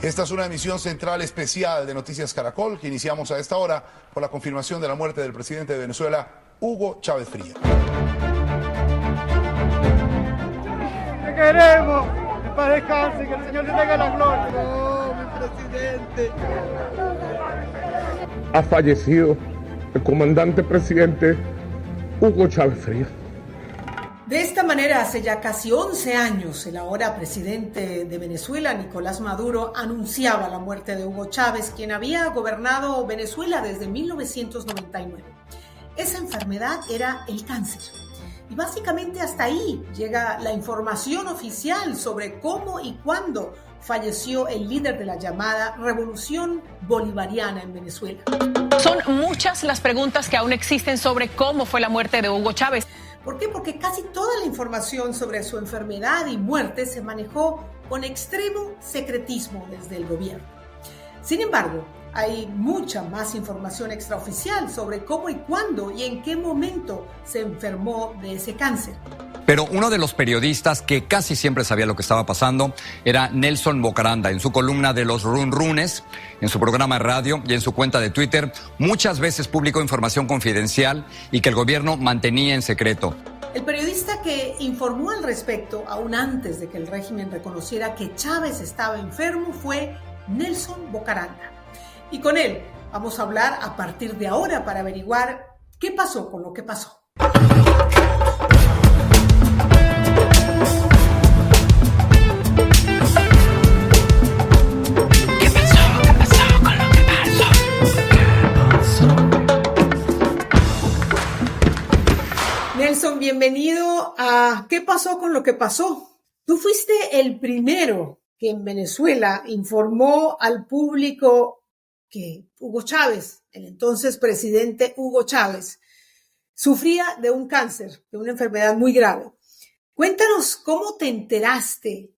Esta es una emisión central especial de Noticias Caracol que iniciamos a esta hora por la confirmación de la muerte del presidente de Venezuela, Hugo Chávez Fría. ¡Te queremos! ¡Que para descanse, que el Señor le tenga la gloria! ¡No, mi presidente! Ha fallecido el comandante presidente Hugo Chávez Fría. De esta manera, hace ya casi 11 años, el ahora presidente de Venezuela, Nicolás Maduro, anunciaba la muerte de Hugo Chávez, quien había gobernado Venezuela desde 1999. Esa enfermedad era el cáncer. Y básicamente hasta ahí llega la información oficial sobre cómo y cuándo falleció el líder de la llamada Revolución Bolivariana en Venezuela. Son muchas las preguntas que aún existen sobre cómo fue la muerte de Hugo Chávez. ¿Por qué? Porque casi toda la información sobre su enfermedad y muerte se manejó con extremo secretismo desde el gobierno. Sin embargo, hay mucha más información extraoficial sobre cómo y cuándo y en qué momento se enfermó de ese cáncer. Pero uno de los periodistas que casi siempre sabía lo que estaba pasando era Nelson Bocaranda. En su columna de los Runrunes, en su programa de radio y en su cuenta de Twitter, muchas veces publicó información confidencial y que el gobierno mantenía en secreto. El periodista que informó al respecto, aún antes de que el régimen reconociera que Chávez estaba enfermo, fue Nelson Bocaranda. Y con él vamos a hablar a partir de ahora para averiguar qué pasó con lo que pasó. Nelson, bienvenido a ¿Qué pasó con lo que pasó? Tú fuiste el primero que en Venezuela informó al público que Hugo Chávez, el entonces presidente Hugo Chávez, sufría de un cáncer, de una enfermedad muy grave. Cuéntanos cómo te enteraste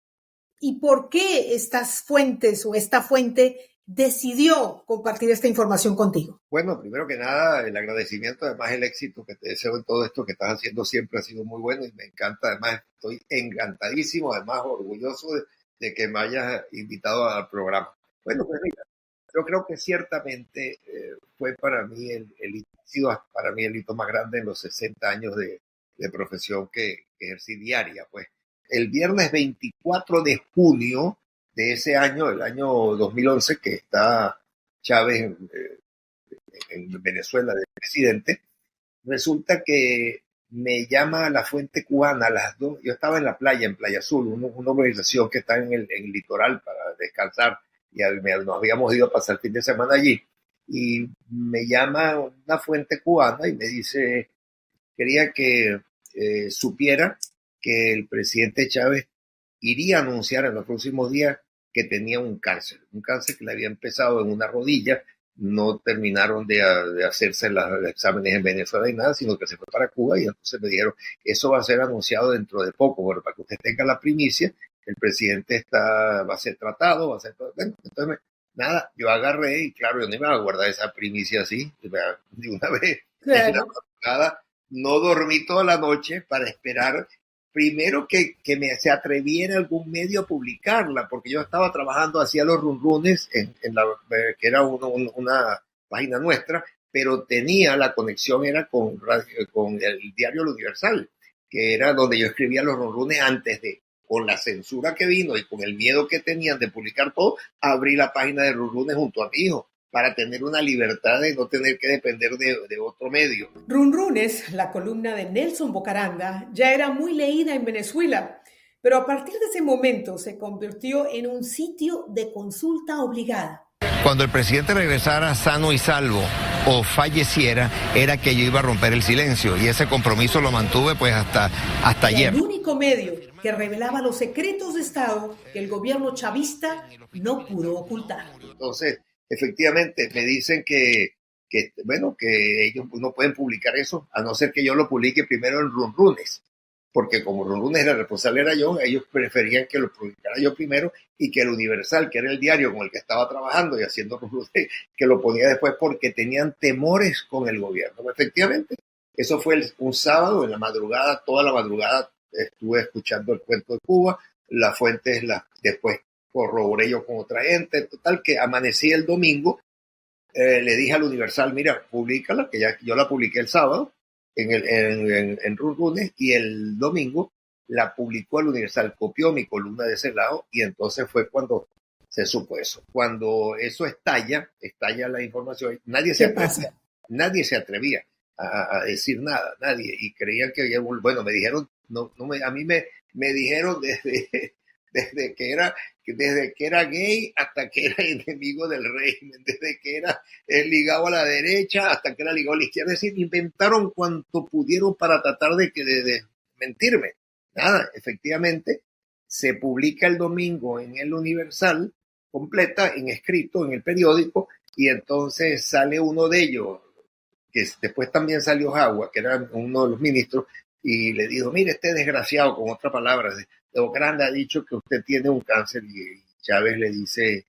y por qué estas fuentes o esta fuente decidió compartir esta información contigo. Bueno, primero que nada, el agradecimiento, además el éxito que te deseo en todo esto que estás haciendo siempre ha sido muy bueno y me encanta, además estoy encantadísimo, además orgulloso de que me hayas invitado al programa. Bueno, pues mira, yo creo que ciertamente fue para mí ha sido para mí el hito más grande en los 60 años de profesión que ejercí diaria. Pues el viernes 24 de junio de ese año, el año 2011, que está Chávez en Venezuela de presidente, resulta que me llama la fuente cubana a las 2. Yo estaba en la playa, en Playa Azul, una organización que está en el litoral para descansar, y nos habíamos ido a pasar el fin de semana allí, y me llama una fuente cubana y me dice, quería que supiera que el presidente Chávez iría a anunciar en los próximos días que tenía un cáncer que le había empezado en una rodilla, no terminaron de hacerse los exámenes en Venezuela y nada, sino que se fue para Cuba, y entonces me dijeron, eso va a ser anunciado dentro de poco, bueno, para que usted tenga la primicia, el presidente va a ser tratado, va a ser todo. Bueno, entonces nada, yo agarré y claro, yo no iba a guardar esa primicia así, de una vez, Claro. en la madrugada, no dormí toda la noche para esperar primero que se atreviera algún medio a publicarla, porque yo estaba trabajando, hacía los runrunes que era una página nuestra, pero tenía la conexión, era con el diario El Universal, que era donde yo escribía los runrunes antes de, con la censura que vino y con el miedo que tenían de publicar todo, abrí la página de runrunes junto a mi hijo, para tener una libertad de no tener que depender de otro medio. Runrunes, la columna de Nelson Bocaranda, ya era muy leída en Venezuela, pero a partir de ese momento se convirtió en un sitio de consulta obligada. Cuando el presidente regresara sano y salvo o falleciera, era que yo iba a romper el silencio, y ese compromiso lo mantuve pues hasta ayer. El único medio que revelaba los secretos de Estado que el gobierno chavista no pudo ocultar. Entonces, efectivamente, me dicen que ellos no pueden publicar eso, a no ser que yo lo publique primero en Runrunes, porque como Runrunes era responsable era yo, ellos preferían que lo publicara yo primero y que el Universal, que era el diario con el que estaba trabajando y haciendo Runrunes, que lo ponía después porque tenían temores con el gobierno. Efectivamente, eso fue un sábado en la madrugada, toda la madrugada estuve escuchando el cuento de Cuba, las fuentes después corroboré yo con otra gente, total que amanecí el domingo, le dije al Universal, mira, públicala, que ya yo la publiqué el sábado en Runrunes, y el domingo la publicó el Universal, copió mi columna de ese lado, y entonces fue cuando se supo eso. Cuando eso estalla la información, nadie se atrevía a decir nada, nadie, y creían que había, bueno, me dijeron, a mí me dijeron desde que era gay hasta que era enemigo del régimen, desde que era ligado a la derecha hasta que era ligado a la izquierda, es decir, inventaron cuanto pudieron para tratar de mentirme. Nada, efectivamente, se publica el domingo en el Universal, completa, en escrito, en el periódico, y entonces sale uno de ellos, que después también salió Jagua, que era uno de los ministros, y le dijo, mire, este desgraciado, con otras palabras, de Bocaranda ha dicho que usted tiene un cáncer, y Chávez le dice,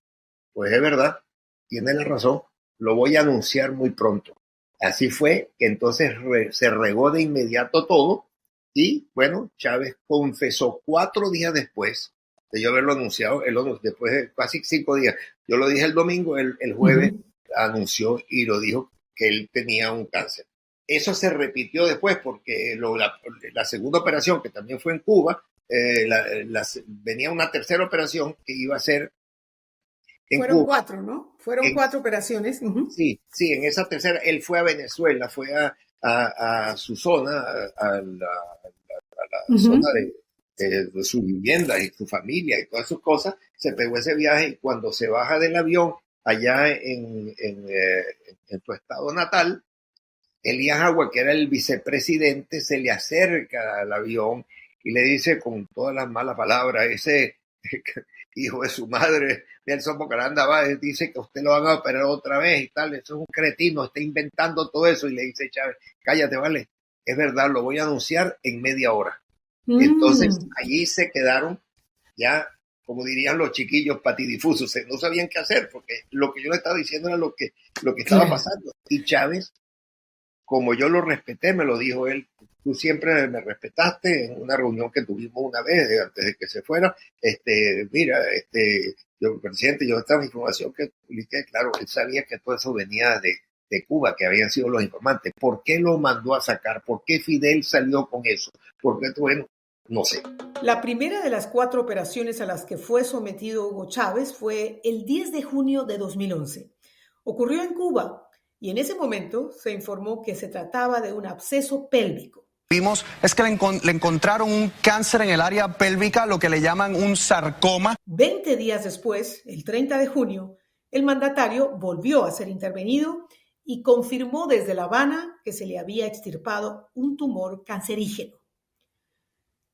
pues es verdad, tiene la razón, lo voy a anunciar muy pronto. Así fue que entonces se regó de inmediato todo, y bueno, Chávez confesó 4 días después de yo haberlo anunciado, después de casi 5 días. Yo lo dije el domingo, el jueves anunció y lo dijo que él tenía un cáncer. Eso se repitió después porque la segunda operación, que también fue en Cuba, venía una tercera operación que iba a ser en Fueron Cuba. 4, ¿no? Fueron 4 operaciones. Sí, en esa tercera, él fue a Venezuela, fue a su zona, a la zona de su vivienda y su familia y todas sus cosas, se pegó ese viaje, y cuando se baja del avión allá en tu estado natal, Elías Jagua, que era el vicepresidente, se le acerca al avión y le dice con todas las malas palabras, ese hijo de su madre, Nelson Bocaranda, dice que usted lo van a operar otra vez y tal, eso es un cretino, está inventando todo eso, y le dice Chávez, cállate, vale, es verdad, lo voy a anunciar en media hora. Entonces allí se quedaron ya, como dirían los chiquillos, patidifusos, no sabían qué hacer, porque lo que yo le estaba diciendo era lo que estaba pasando. Y Chávez, como yo lo respeté, me lo dijo él, tú siempre me respetaste en una reunión que tuvimos una vez antes de que se fuera, mira, yo, presidente, yo esta información que publiqué, claro, él sabía que todo eso venía de Cuba, que habían sido los informantes. ¿Por qué lo mandó a sacar? ¿Por qué Fidel salió con eso? Porque, bueno, no sé. La primera de las 4 operaciones a las que fue sometido Hugo Chávez fue el 10 de junio de 2011. Ocurrió en Cuba, y en ese momento se informó que se trataba de un absceso pélvico. Vimos es que le encontraron un cáncer en el área pélvica, lo que le llaman un sarcoma. 20 días después, el 30 de junio, el mandatario volvió a ser intervenido y confirmó desde La Habana que se le había extirpado un tumor cancerígeno.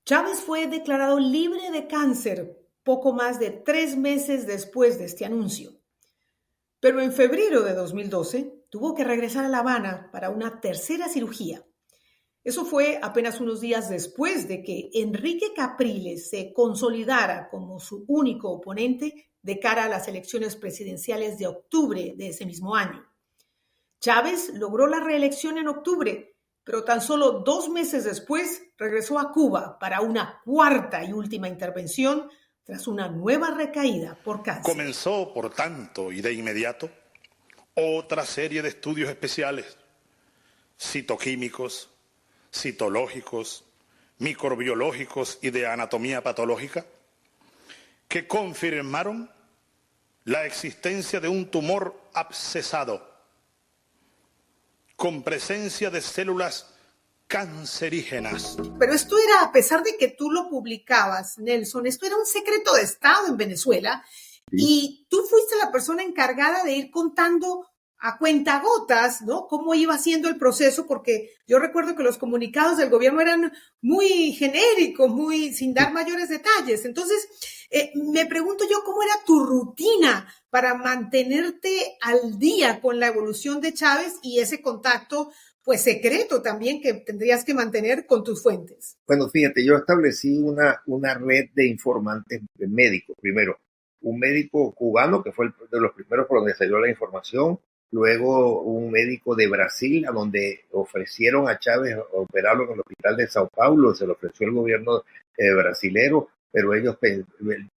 Chávez fue declarado libre de cáncer poco más de 3 meses después de este anuncio. Pero en febrero de 2012 tuvo que regresar a La Habana para una tercera cirugía. Eso fue apenas unos días después de que Enrique Capriles se consolidara como su único oponente de cara a las elecciones presidenciales de octubre de ese mismo año. Chávez logró la reelección en octubre, pero tan solo 2 meses después regresó a Cuba para una cuarta y última intervención tras una nueva recaída por cáncer. Comenzó, por tanto, y de inmediato, otra serie de estudios especiales, citoquímicos, citológicos, microbiológicos y de anatomía patológica, que confirmaron la existencia de un tumor abscesado con presencia de células cancerígenas. Pero esto era, a pesar de que tú lo publicabas, Nelson, esto era un secreto de Estado en Venezuela, y tú fuiste la persona encargada de ir contando a cuentagotas, ¿no?, cómo iba siendo el proceso, porque yo recuerdo que los comunicados del gobierno eran muy genéricos, muy sin dar mayores detalles. Entonces, me pregunto yo, ¿cómo era tu rutina para mantenerte al día con la evolución de Chávez y ese contacto, pues secreto también, que tendrías que mantener con tus fuentes? Bueno, fíjate, yo establecí una red de informantes médicos. Primero, un médico cubano, que fue de los primeros por donde salió la información. Luego un médico de Brasil, a donde ofrecieron a Chávez operarlo en el hospital de Sao Paulo, se lo ofreció el gobierno brasilero. pero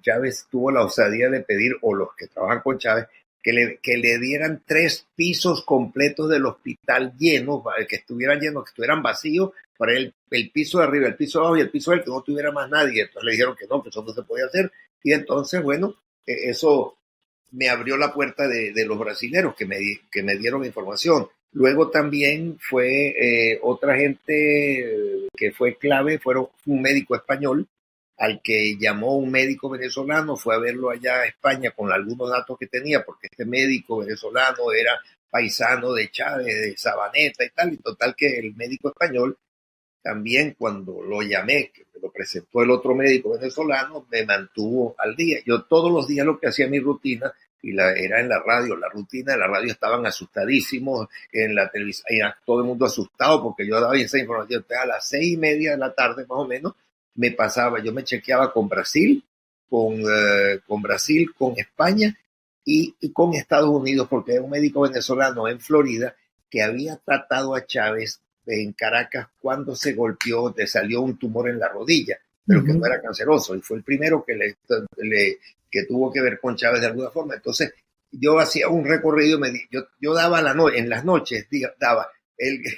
Chávez tuvo la osadía de pedir, o los que trabajan con Chávez, que le dieran 3 pisos completos del hospital llenos, que estuvieran llenos, que estuvieran vacíos, para el piso de arriba, el piso de abajo y el piso del que no tuviera más nadie. Entonces le dijeron que no, que eso no se podía hacer. Y entonces, bueno, eso me abrió la puerta de los brasileros que me dieron información. Luego también fue otra gente que fue clave, fue un médico español al que llamó un médico venezolano, fue a verlo allá a España con algunos datos que tenía, porque este médico venezolano era paisano de Chávez, de Sabaneta y tal, y total que el médico español también, cuando lo llamé, que me lo presentó el otro médico venezolano, me mantuvo al día. Yo todos los días lo que hacía mi rutina, era en la radio, la rutina de la radio, estaban asustadísimos, en la televisión, todo el mundo asustado porque yo daba esa información. Entonces, a las 6:30 de la tarde más o menos, yo me chequeaba con Brasil, con España y con Estados Unidos, porque era un médico venezolano en Florida que había tratado a Chávez en Caracas cuando se golpeó, le salió un tumor en la rodilla, pero que no era canceroso, y fue el primero que tuvo que ver con Chávez de alguna forma. Entonces yo hacía un recorrido, yo daba en las noches, daba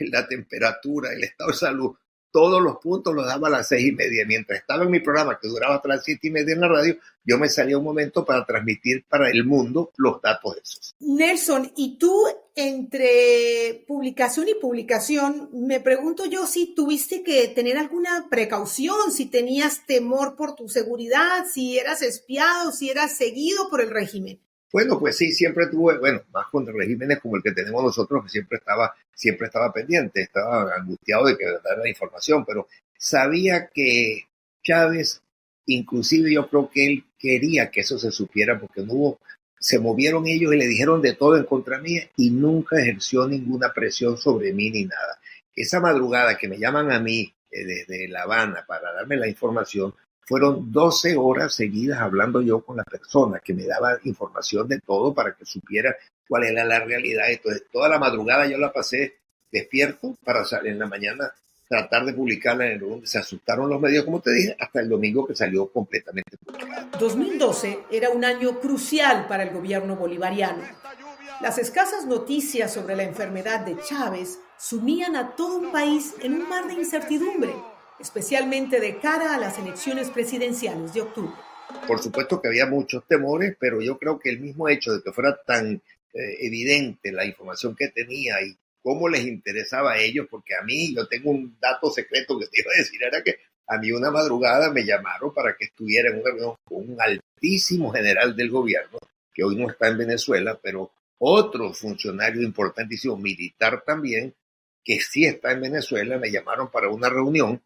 la temperatura, el estado de salud, todos los puntos los daba a las 6:30. Mientras estaba en mi programa, que duraba hasta las 7:30 en la radio, yo me salía un momento para transmitir para el mundo los datos esos. Nelson, y tú, entre publicación y publicación, me pregunto yo si tuviste que tener alguna precaución, si tenías temor por tu seguridad, si eras espiado, si eras seguido por el régimen. Bueno, pues sí, siempre tuve, más contra regímenes como el que tenemos nosotros, que siempre estaba pendiente, estaba angustiado de que dar la información, pero sabía que Chávez, inclusive yo creo que él quería que eso se supiera, porque se movieron ellos y le dijeron de todo en contra mía y nunca ejerció ninguna presión sobre mí ni nada. Esa madrugada que me llaman a mí desde La Habana para darme la información, fueron 12 horas seguidas hablando yo con la persona que me daba información de todo para que supiera cuál era la realidad. Entonces, toda la madrugada yo la pasé despierto para salir en la mañana, tratar de publicarla en el donde se asustaron los medios, como te dije, hasta el domingo que salió completamente publicada. 2012 era un año crucial para el gobierno bolivariano. Las escasas noticias sobre la enfermedad de Chávez sumían a todo un país en un mar de incertidumbre, especialmente de cara a las elecciones presidenciales de octubre. Por supuesto que había muchos temores, pero yo creo que el mismo hecho de que fuera tan evidente la información que tenía y cómo les interesaba a ellos, porque a mí, yo tengo un dato secreto que te iba a decir, era que a mí una madrugada me llamaron para que estuviera en una reunión con un altísimo general del gobierno, que hoy no está en Venezuela, pero otro funcionario importantísimo, militar también, que sí está en Venezuela. Me llamaron para una reunión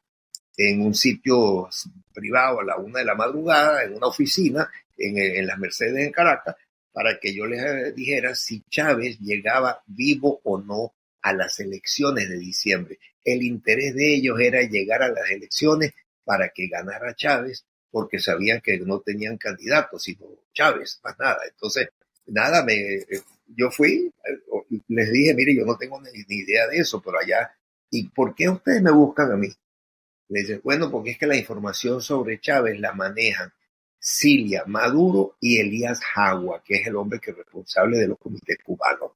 en un sitio privado a la 1 de la madrugada, en una oficina, en las Mercedes en Caracas, para que yo les dijera si Chávez llegaba vivo o no a las elecciones de diciembre. El interés de ellos era llegar a las elecciones para que ganara Chávez, porque sabían que no tenían candidatos, sino Chávez, más nada. Entonces, nada, yo fui, les dije, mire, yo no tengo ni idea de eso, pero allá, ¿y por qué ustedes me buscan a mí? Le dicen, bueno, porque es que la información sobre Chávez la manejan Cilia, Maduro y Elías Jagua, que es el hombre que es responsable de los comités cubanos.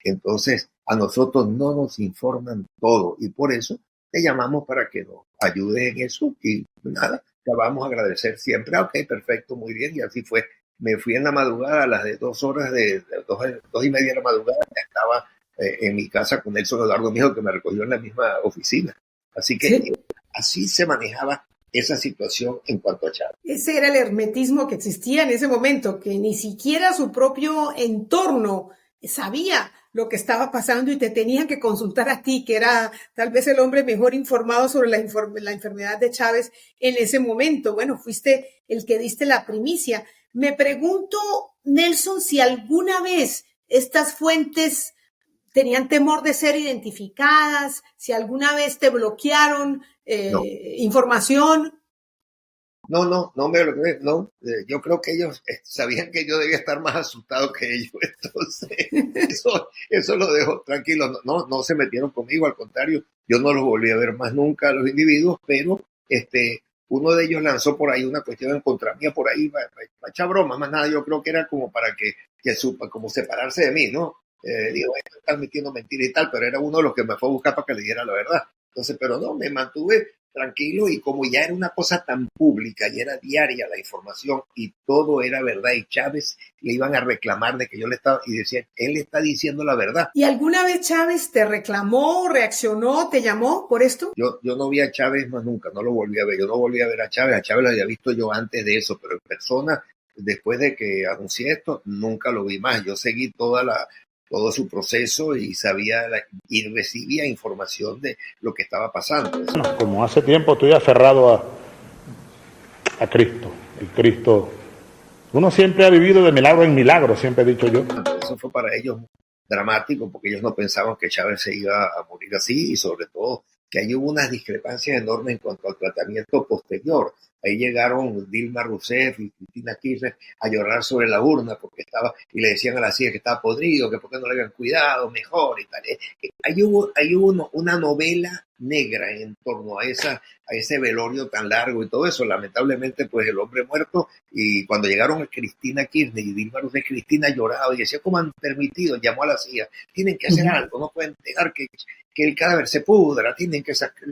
Entonces, a nosotros no nos informan todo y por eso te llamamos para que nos ayudes en eso y nada, te vamos a agradecer siempre. Ok, perfecto, muy bien, y así fue. Me fui en la madrugada a las de 2 horas, de 2:30 de la madrugada, ya estaba en mi casa con Nelson Eduardo, mi hijo, que me recogió en la misma oficina. Así que sí, así se manejaba esa situación en cuanto a Chávez. Ese era el hermetismo que existía en ese momento, que ni siquiera su propio entorno sabía lo que estaba pasando y te tenían que consultar a ti, que era tal vez el hombre mejor informado sobre la enfermedad de Chávez en ese momento. Bueno, fuiste el que diste la primicia. Me pregunto, Nelson, si alguna vez estas fuentes tenían temor de ser identificadas, si alguna vez te bloquearon información. No me bloqueé, no. Yo creo que ellos sabían que yo debía estar más asustado que ellos, entonces eso lo dejo tranquilo. No se metieron conmigo, al contrario, yo no los volví a ver más nunca a los individuos, pero uno de ellos lanzó por ahí una cuestión en contra mía, por ahí, para echar broma, más nada, yo creo que era como para que supa, como separarse de mí, ¿no? Digo, esto está metiendo mentiras y tal, pero era uno de los que me fue a buscar para que le diera la verdad. Entonces, pero no, me mantuve tranquilo, y como ya era una cosa tan pública y era diaria la información y todo era verdad, y Chávez le iban a reclamar de que yo le estaba, y decía, él está diciendo la verdad. ¿Y alguna vez Chávez te reclamó, reaccionó, te llamó por esto? Yo no vi a Chávez más nunca, no lo volví a ver, yo no volví a ver a Chávez lo había visto yo antes de eso, pero en persona, después de que anuncié esto, nunca lo vi más. Yo seguí todo su proceso y y recibía información de lo que estaba pasando. Como hace tiempo estoy aferrado a Cristo, el Cristo. Uno siempre ha vivido de milagro en milagro, siempre he dicho yo. Eso fue para ellos dramático, porque ellos no pensaban que Chávez se iba a morir así, y sobre todo que ahí hubo unas discrepancias enormes en cuanto al tratamiento posterior. Ahí llegaron Dilma Rousseff y Cristina Kirchner a llorar sobre la urna porque y le decían a la CIA que estaba podrido, que por qué no le habían cuidado mejor y tal. Ahí hubo una novela negra en torno a ese velorio tan largo y todo eso. Lamentablemente, pues el hombre muerto, y cuando llegaron a Cristina Kirchner y Dilma Rousseff, Cristina lloraba y decía, ¿cómo han permitido? Llamó a la CIA, tienen que hacer algo, no pueden dejar que el cadáver se pudra, tienen que sacar.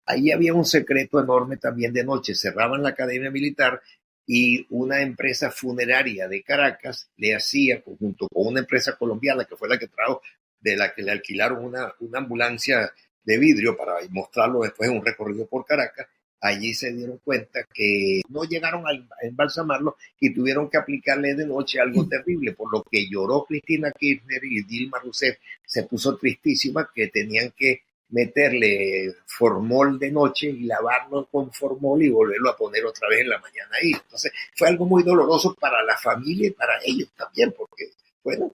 Ahí había un secreto enorme también de noche. Cerraban la academia militar y una empresa funeraria de Caracas le hacía, junto con una empresa colombiana que fue la que trajo, de la que le alquilaron una ambulancia de vidrio para mostrarlo después en un recorrido por Caracas. Allí se dieron cuenta que no llegaron a embalsamarlo y tuvieron que aplicarle de noche algo terrible, por lo que lloró Cristina Kirchner, y Dilma Rousseff se puso tristísima que tenían que meterle formol de noche y lavarlo con formol y volverlo a poner otra vez en la mañana ahí. Entonces fue algo muy doloroso para la familia y para ellos también, porque bueno,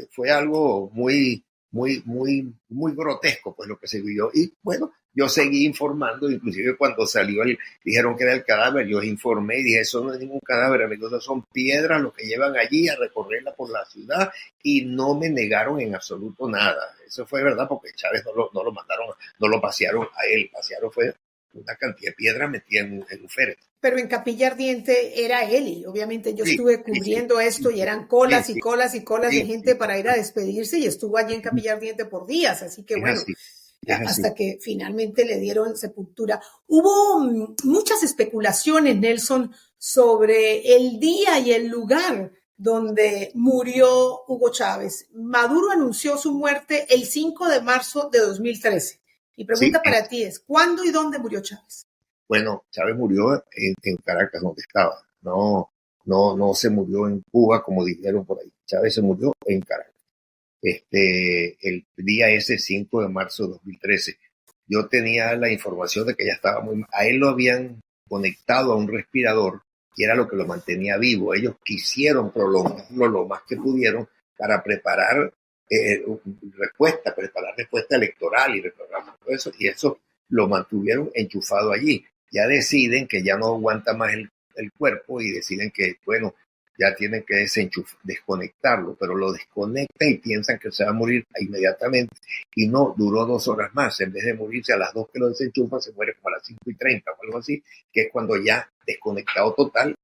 fue algo muy grotesco, pues, lo que se vivió. Y bueno, yo seguí informando, inclusive cuando dijeron que era el cadáver, yo informé y dije, eso no es ningún cadáver, amigos, son piedras lo que llevan allí a recorrerla por la ciudad, y no me negaron en absoluto nada. Eso fue verdad, porque Chávez no lo mandaron, no lo pasearon a él, pasearon fue una cantidad de piedras metida en un féretro. Pero en Capilla Ardiente era él, y obviamente yo estuve cubriendo esto, y eran colas y colas y colas de gente para ir a despedirse, y estuvo allí en Capilla Ardiente por días, así que bueno, hasta que finalmente le dieron sepultura. Hubo muchas especulaciones, Nelson, sobre el día y el lugar donde murió Hugo Chávez. Maduro anunció su muerte el 5 de marzo de 2013. Mi pregunta para ti es, ¿cuándo y dónde murió Chávez? Bueno, Chávez murió en Caracas, donde estaba. No se murió en Cuba, como dijeron por ahí. Chávez se murió en Caracas. El día ese, 5 de marzo de 2013. Yo tenía la información de que ya estaba a él lo habían conectado a un respirador, y era lo que lo mantenía vivo. Ellos quisieron prolongarlo lo más que pudieron para preparar respuesta electoral y todo eso, y eso lo mantuvieron enchufado allí. Ya deciden que ya no aguanta más el cuerpo, y deciden que, bueno, ya tienen que desconectarlo, pero lo desconectan y piensan que se va a morir inmediatamente, y no, duró 2 horas más. En vez de morirse a las 2 que lo desenchufan, se muere como a las 5:30 o algo así, que es cuando ya desconectado total,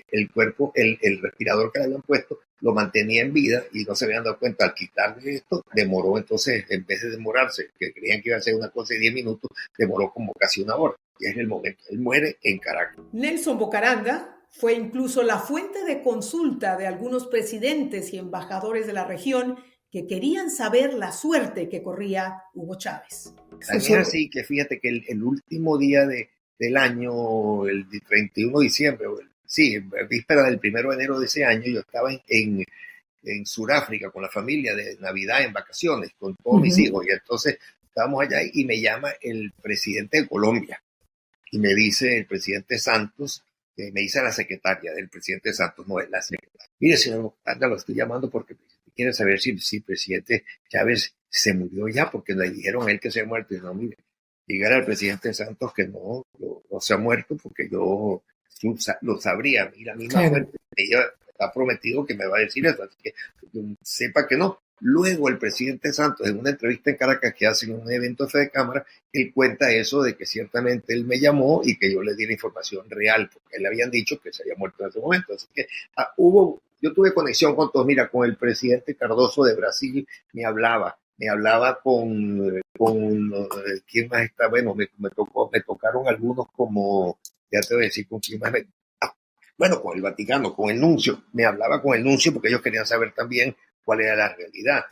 el cuerpo, el respirador que le habían puesto, lo mantenía en vida, y no se habían dado cuenta. Al quitarle esto, demoró, entonces, en vez de demorarse, que creían que iba a ser una cosa de 10 minutos, demoró como casi 1 hora, y es el momento. Él muere en Caracas. Nelson Bocaranda fue incluso la fuente de consulta de algunos presidentes y embajadores de la región que querían saber la suerte que corría Hugo Chávez. Es así que fíjate que el último día del año, el 31 de diciembre, víspera del 1 de enero de ese año, yo estaba en Sudáfrica con la familia, de Navidad, en vacaciones, con todos mis hijos, y entonces estábamos allá y me llama el presidente de Colombia, y me dice el presidente Santos, me dice la secretaria del presidente Santos, no es la secretaria. Mire, señor Bocaranda, lo estoy llamando porque quiere saber si el presidente Chávez se murió ya, porque le dijeron a él que se ha muerto. Y no, mire, dígale al presidente Santos que no se ha muerto, porque yo lo sabría. Mira, a mí me está prometido que me va a decir eso, así que sepa que no. Luego el presidente Santos, en una entrevista en Caracas que hace en un evento de Fede Cámara, él cuenta eso de que ciertamente él me llamó y que yo le di la información real, porque él le habían dicho que se había muerto en ese momento. Así que yo tuve conexión con todos. Mira, con el presidente Cardoso de Brasil me hablaba con ¿quién más está? Bueno, me tocaron algunos como, ya te voy a decir con quién más bueno, con el Vaticano, con el nuncio. Me hablaba con el nuncio porque ellos querían saber también cuál era la realidad.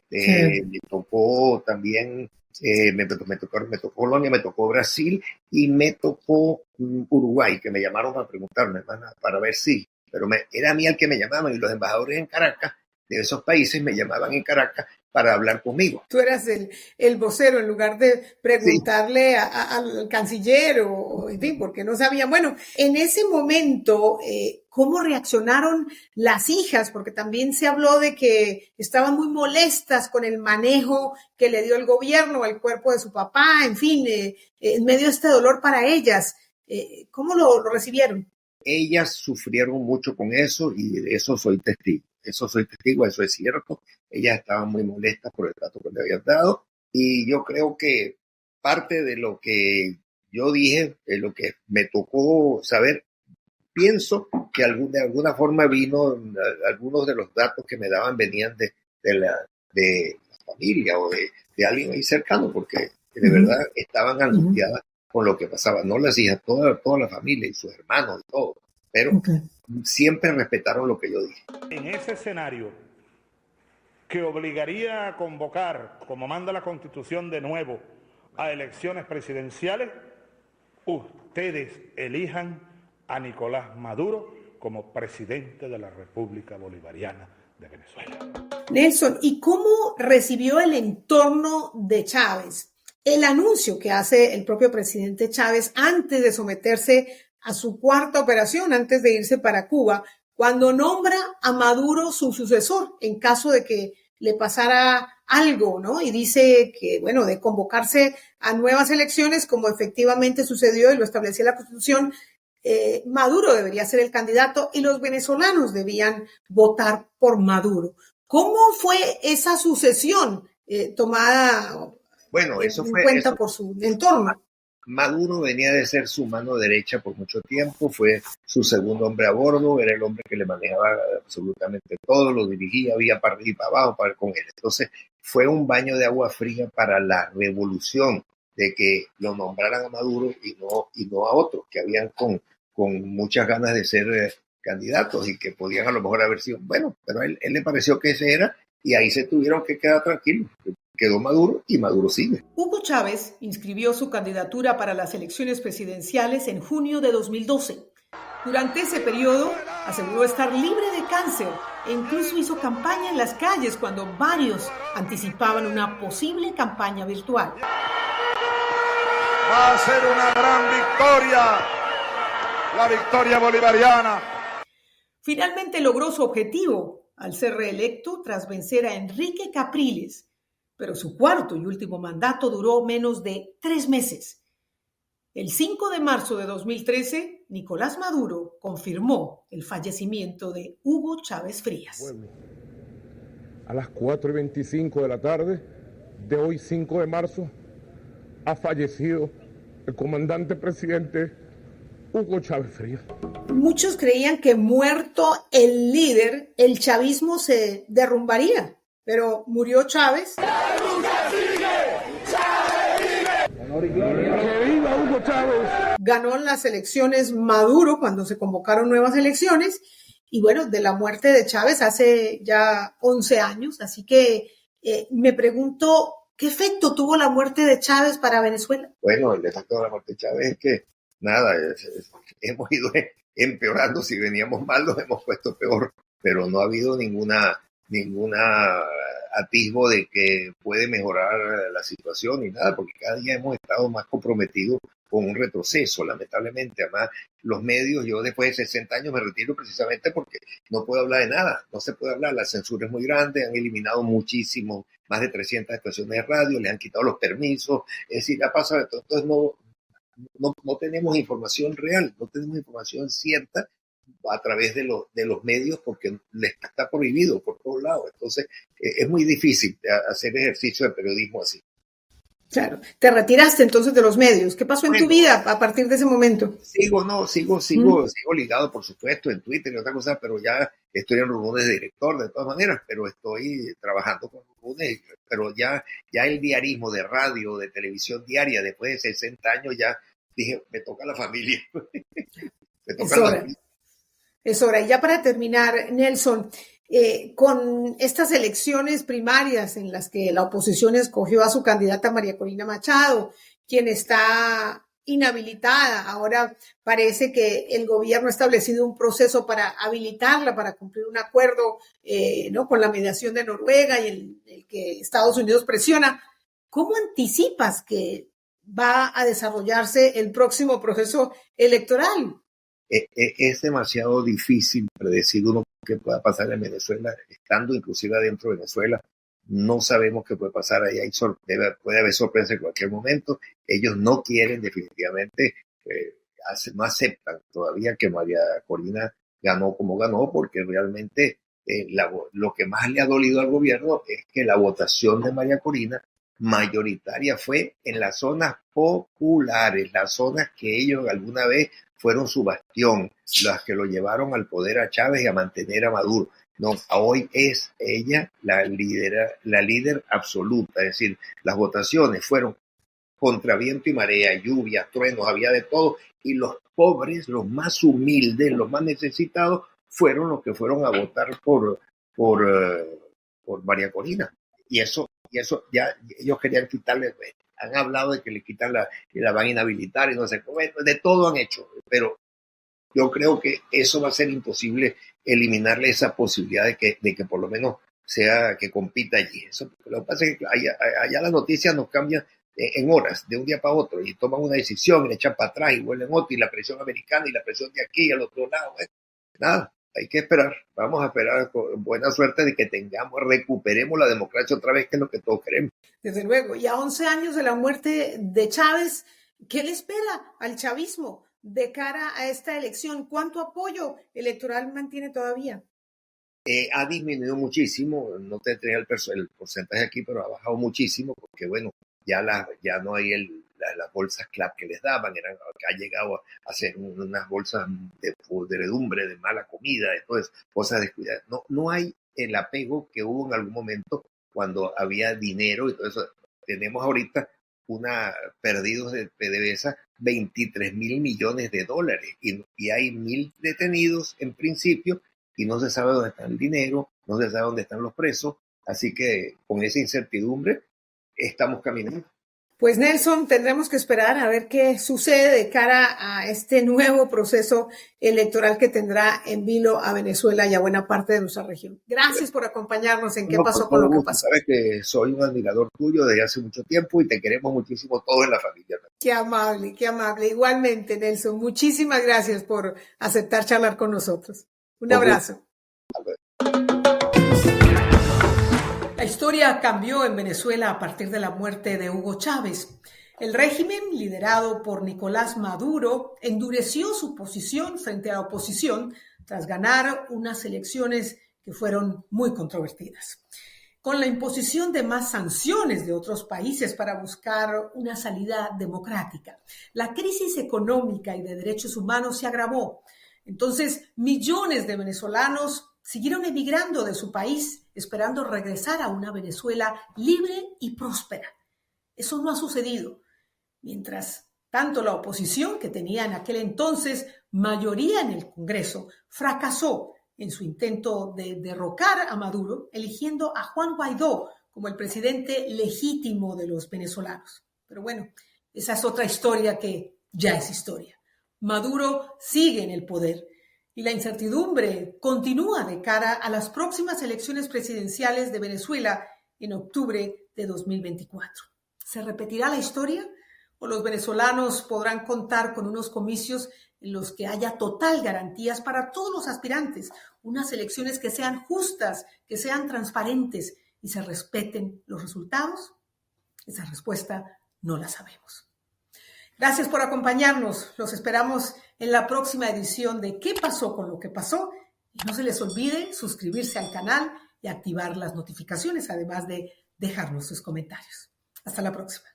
Me tocó también, me tocó Colombia, me tocó Brasil y me tocó Uruguay, que me llamaron para preguntarme, para ver si, pero era a mí el que me llamaban, y los embajadores en Caracas, de esos países, me llamaban en Caracas para hablar conmigo. Tú eras el vocero en lugar de preguntarle al canciller o en fin, porque no sabían. Bueno, en ese momento, ¿cómo reaccionaron las hijas? Porque también se habló de que estaban muy molestas con el manejo que le dio el gobierno al cuerpo de su papá, en fin, en medio de este dolor para ellas. ¿Cómo lo recibieron? Ellas sufrieron mucho con eso y de eso soy testigo. Eso es cierto. Ellas estaban muy molestas por el trato que le habían dado y yo creo que parte de lo que yo dije, de lo que me tocó saber, pienso que de alguna forma algunos de los datos que me daban venían de la familia o de alguien ahí cercano, porque de verdad estaban angustiadas con lo que pasaba. No las hijas, toda la familia y sus hermanos y todo, pero siempre respetaron lo que yo dije. En ese escenario que obligaría a convocar, como manda la Constitución de nuevo, a elecciones presidenciales, ustedes elijan a Nicolás Maduro como presidente de la República Bolivariana de Venezuela. Nelson, ¿y cómo recibió el entorno de Chávez el anuncio que hace el propio presidente Chávez antes de someterse a su cuarta operación, antes de irse para Cuba, cuando nombra a Maduro su sucesor en caso de que le pasara algo, ¿no? Y dice que, bueno, de convocarse a nuevas elecciones, como efectivamente sucedió y lo establecía la Constitución, Maduro debería ser el candidato y los venezolanos debían votar por Maduro. ¿Cómo fue esa sucesión tomada en cuenta por su entorno? Maduro venía de ser su mano derecha por mucho tiempo, fue su segundo hombre a bordo, era el hombre que le manejaba absolutamente todo, lo dirigía, había para arriba y para abajo para con él. Entonces fue un baño de agua fría para la revolución de que lo nombraran a Maduro y no a otros que habían con muchas ganas de ser candidatos y que podían a lo mejor haber sido, bueno, pero a él le pareció que ese era y ahí se tuvieron que quedar tranquilos. Quedó Maduro y Maduro sigue. Hugo Chávez inscribió su candidatura para las elecciones presidenciales en junio de 2012. Durante ese periodo aseguró estar libre de cáncer e incluso hizo campaña en las calles cuando varios anticipaban una posible campaña virtual. Va a ser una gran victoria, la victoria bolivariana. Finalmente logró su objetivo al ser reelecto tras vencer a Enrique Capriles, pero su cuarto y último mandato duró menos de 3 meses. El 5 de marzo de 2013, Nicolás Maduro confirmó el fallecimiento de Hugo Chávez Frías. A las 4:25 de la tarde de hoy, 5 de marzo, ha fallecido el comandante presidente Hugo Chávez Frías. Muchos creían que muerto el líder, el chavismo se derrumbaría. Pero murió Chávez. Ganó las elecciones Maduro cuando se convocaron nuevas elecciones. Y bueno, de la muerte de Chávez hace ya 11 años. Así que me pregunto, ¿qué efecto tuvo la muerte de Chávez para Venezuela? Bueno, el efecto de la muerte de Chávez es que, nada, hemos ido empeorando. Si veníamos mal, nos hemos puesto peor. Pero no ha habido ninguna atisbo de que puede mejorar la situación ni nada, porque cada día hemos estado más comprometidos con un retroceso, lamentablemente. Además, los medios, yo después de 60 años me retiro precisamente porque no puedo hablar de nada, no se puede hablar, la censura es muy grande, han eliminado muchísimo, más de 300 estaciones de radio, le han quitado los permisos, es decir, ha pasado de todo. Entonces no tenemos información real, no tenemos información cierta a través de los medios porque les está prohibido por todos lados. Entonces, es muy difícil hacer ejercicio de periodismo así. Claro. Te retiraste entonces de los medios. ¿Qué pasó en tu vida a partir de ese momento? Sigo ligado, por supuesto, en Twitter y otra cosa, pero ya estoy en Rurunes de director, de todas maneras, pero estoy trabajando con Rurunes, pero ya el diarismo de radio, de televisión diaria, después de 60 años, ya dije, me toca la familia. Me toca la familia. Es hora. Y ya para terminar, Nelson, con estas elecciones primarias en las que la oposición escogió a su candidata María Corina Machado, quien está inhabilitada, ahora parece que el gobierno ha establecido un proceso para habilitarla, para cumplir un acuerdo ¿no? con la mediación de Noruega y el que Estados Unidos presiona. ¿Cómo anticipas que va a desarrollarse el próximo proceso electoral? Es demasiado difícil predecir uno qué pueda pasar en Venezuela, estando inclusive adentro de Venezuela. No sabemos qué puede pasar, ahí puede haber sorpresa en cualquier momento. Ellos no quieren definitivamente, no aceptan todavía que María Corina ganó como ganó, porque realmente lo que más le ha dolido al gobierno es que la votación de María Corina mayoritaria fue en las zonas populares, las zonas que ellos alguna vez fueron su bastión, las que lo llevaron al poder a Chávez y a mantener a Maduro. No, hoy es ella la líder absoluta, es decir, las votaciones fueron contra viento y marea, lluvias, truenos, había de todo, y los pobres, los más humildes, los más necesitados, fueron los que fueron a votar por María Corina. Y eso ya ellos querían quitarle, han hablado de que le quitan la van a inhabilitar y no sé cómo, de todo han hecho, pero yo creo que eso va a ser imposible eliminarle esa posibilidad de que por lo menos sea que compita allí. Eso, lo que pasa es que allá las noticias nos cambian en horas, de un día para otro, y toman una decisión y le echan para atrás y vuelven otra, y la presión americana y la presión de aquí y al otro lado. Nada, hay que esperar. Vamos a esperar con buena suerte de que recuperemos la democracia otra vez, que es lo que todos queremos. Desde luego. Y a 11 años de la muerte de Chávez, ¿qué le espera al chavismo de cara a esta elección? ¿Cuánto apoyo electoral mantiene todavía? Ha disminuido muchísimo, no te tenía el porcentaje aquí, pero ha bajado muchísimo, porque bueno, ya no hay las bolsas CLAP que les daban, ha llegado a ser unas bolsas de podredumbre, de mala comida, de todas cosas descuidadas. No hay el apego que hubo en algún momento cuando había dinero y todo eso. Tenemos ahorita perdidos de PDVSA 23,000 millones de dólares y hay 1,000 detenidos en principio y no se sabe dónde está el dinero, no se sabe dónde están los presos, así que con esa incertidumbre estamos caminando. Pues Nelson, tendremos que esperar a ver qué sucede de cara a este nuevo proceso electoral que tendrá en vilo a Venezuela y a buena parte de nuestra región. Gracias por acompañarnos en qué pasó con lo que pasó. Sabes que soy un admirador tuyo desde hace mucho tiempo y te queremos muchísimo todos en la familia. Qué amable, qué amable. Igualmente, Nelson, muchísimas gracias por aceptar charlar con nosotros. Un abrazo. La historia cambió en Venezuela a partir de la muerte de Hugo Chávez. El régimen, liderado por Nicolás Maduro, endureció su posición frente a la oposición tras ganar unas elecciones que fueron muy controvertidas. Con la imposición de más sanciones de otros países para buscar una salida democrática, la crisis económica y de derechos humanos se agravó. Entonces, millones de venezolanos siguieron emigrando de su país, esperando regresar a una Venezuela libre y próspera. Eso no ha sucedido. Mientras tanto, la oposición, que tenía en aquel entonces mayoría en el Congreso, fracasó en su intento de derrocar a Maduro, eligiendo a Juan Guaidó como el presidente legítimo de los venezolanos. Pero bueno, esa es otra historia que ya es historia. Maduro sigue en el poder y la incertidumbre continúa de cara a las próximas elecciones presidenciales de Venezuela en octubre de 2024. ¿Se repetirá la historia o los venezolanos podrán contar con unos comicios en los que haya total garantías para todos los aspirantes, unas elecciones que sean justas, que sean transparentes y se respeten los resultados? Esa respuesta no la sabemos. Gracias por acompañarnos. Los esperamos en la próxima edición de ¿Qué pasó con lo que pasó? Y no se les olvide suscribirse al canal y activar las notificaciones, además de dejarnos sus comentarios. Hasta la próxima.